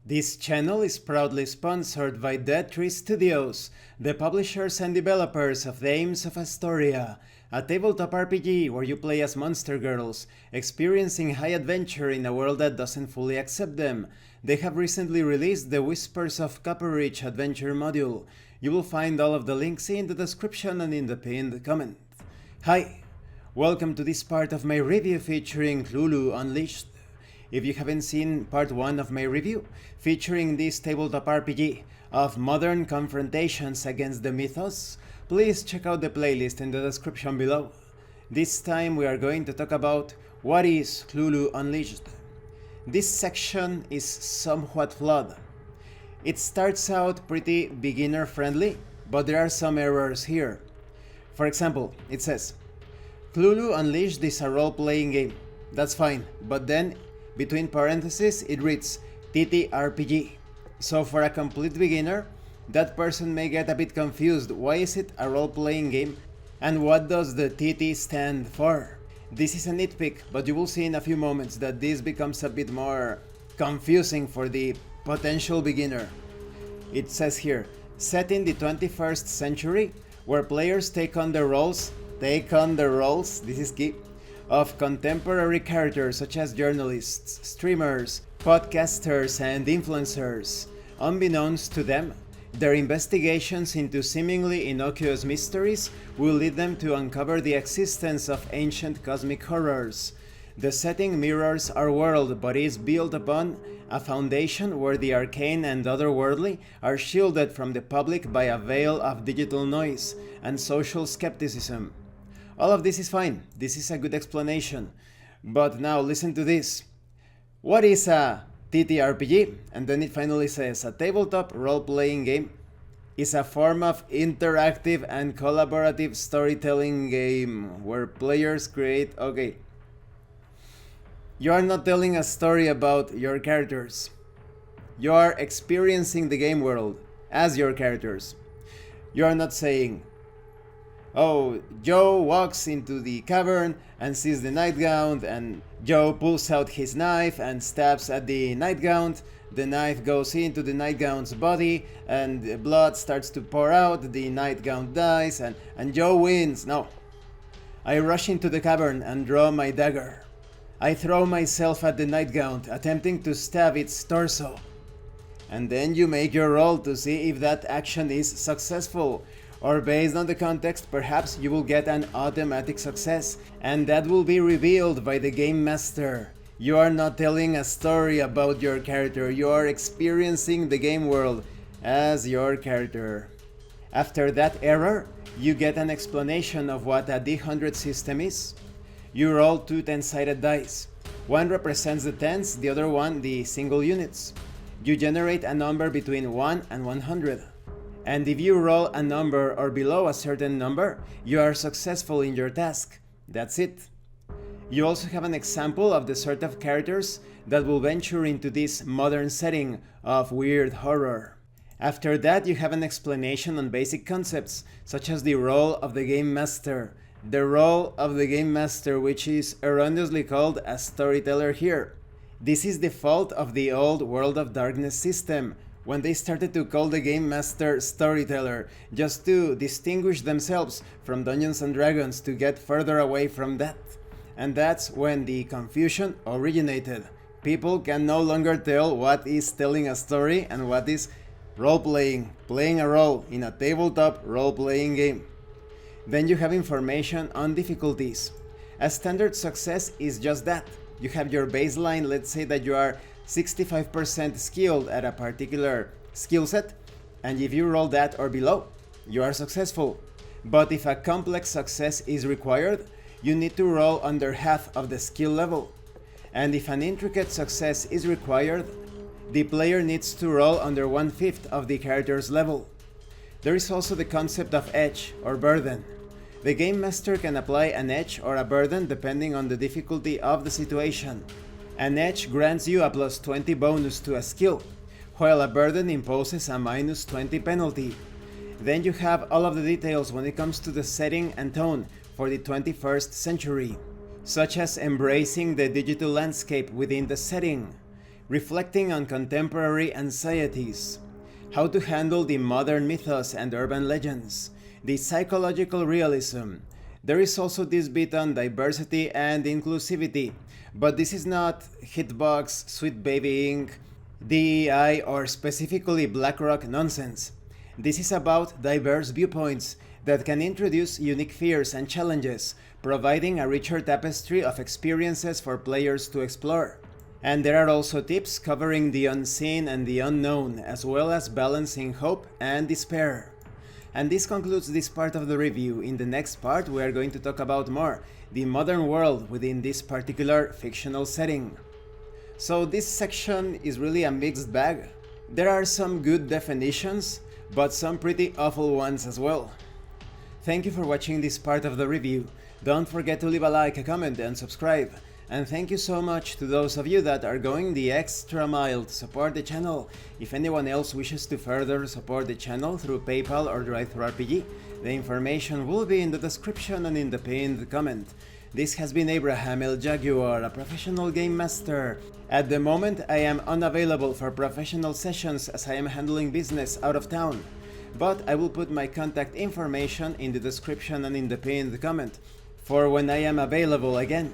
This channel is proudly sponsored by pt2 Studios, the publishers and developers of Dames of Asstoria, a tabletop RPG where you play as monster girls, experiencing high adventure in a world that doesn't fully accept them. They have recently released the Whispers of Copperridge adventure module. You will find all of the links in the description and in the pinned comment. Hi, welcome to this part of my review featuring Cthulhu Unleashed. If you haven't seen part 1 of my review, featuring this tabletop RPG of modern confrontations against the mythos, please check out the playlist in the description below. This time we are going to talk about what is Cthulhu Unleashed. This section is somewhat flawed. It starts out pretty beginner friendly, but there are some errors here. For example, it says, Cthulhu Unleashed is a role-playing game. That's fine, but then between parentheses, it reads TTRPG. So for a complete beginner, that person may get a bit confused. Why is it a role-playing game? And what does the TT stand for? This is a nitpick, but you will see in a few moments that this becomes a bit more confusing for the potential beginner. It says here, set in the 21st century, where players take on the roles, this is key, of contemporary characters such as journalists, streamers, podcasters, and influencers. Unbeknownst to them, their investigations into seemingly innocuous mysteries will lead them to uncover the existence of ancient cosmic horrors. The setting mirrors our world, but is built upon a foundation where the arcane and otherworldly are shielded from the public by a veil of digital noise and social skepticism. All of this is fine, this is a good explanation, but now listen to this. What is a TTRPG? And then it finally says, a tabletop role-playing game is a form of interactive and collaborative storytelling game where players create... Okay. You are not telling a story about your characters. You are experiencing the game world as your characters. You are not saying, oh, Joe walks into the cavern and sees the nightgown, and Joe pulls out his knife and stabs at the nightgown. The knife goes into the nightgown's body and the blood starts to pour out, the nightgown dies and Joe wins. No. I rush into the cavern and draw my dagger. I throw myself at the nightgown, attempting to stab its torso. And then you make your roll to see if that action is successful. Or based on the context, perhaps you will get an automatic success, and that will be revealed by the game master. You are not telling a story about your character, you are experiencing the game world as your character. After that error, you get an explanation of what a D100 system is. You roll 2 10-sided dice. One represents the tens, the other one the single units. You generate a number between 1 and 100. And if you roll a number or below a certain number, you are successful in your task. That's it. You also have an example of the sort of characters that will venture into this modern setting of weird horror. After that, you have an explanation on basic concepts, such as the role of the game master. The role of the game master, which is erroneously called a storyteller here. This is the fault of the old World of Darkness system, when they started to call the game master storyteller, just to distinguish themselves from Dungeons and Dragons, to get further away from that. And that's when the confusion originated. People can no longer tell what is telling a story and what is role-playing, playing a role in a tabletop role-playing game. Then you have information on difficulties. A standard success is just that. You have your baseline, let's say that you are 65% skilled at a particular skill set, and if you roll that or below, you are successful. But if a complex success is required, you need to roll under half of the skill level. And if an intricate success is required, the player needs to roll under 1/5 of the character's level. There is also the concept of edge or burden. The game master can apply an edge or a burden depending on the difficulty of the situation. An edge grants you a +20 bonus to a skill, while a burden imposes a -20 penalty. Then you have all of the details when it comes to the setting and tone for the 21st century, such as embracing the digital landscape within the setting, reflecting on contemporary anxieties, how to handle the modern mythos and urban legends, the psychological realism. There is also this bit on diversity and inclusivity, but this is not hitbox, sweet babying, DEI, or specifically BlackRock nonsense. This is about diverse viewpoints that can introduce unique fears and challenges, providing a richer tapestry of experiences for players to explore. And there are also tips covering the unseen and the unknown, as well as balancing hope and despair. And this concludes this part of the review. In the next part we are going to talk about more the modern world within this particular fictional setting. So this section is really a mixed bag. There are some good definitions, but some pretty awful ones as well. Thank you for watching this part of the review. Don't forget to leave a like, a comment and subscribe. And thank you so much to those of you that are going the extra mile to support the channel. If anyone else wishes to further support the channel through PayPal or DriveThruRPG, the information will be in the description and in the pinned comment. This has been Abraham El Jaguar, a professional game master. At the moment I am unavailable for professional sessions as I am handling business out of town. But I will put my contact information in the description and in the pinned comment for when I am available again.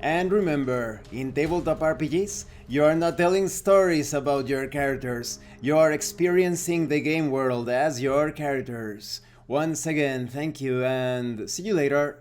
And remember, in tabletop RPGs, you are not telling stories about your characters, you are experiencing the game world as your characters. Once again, thank you and see you later.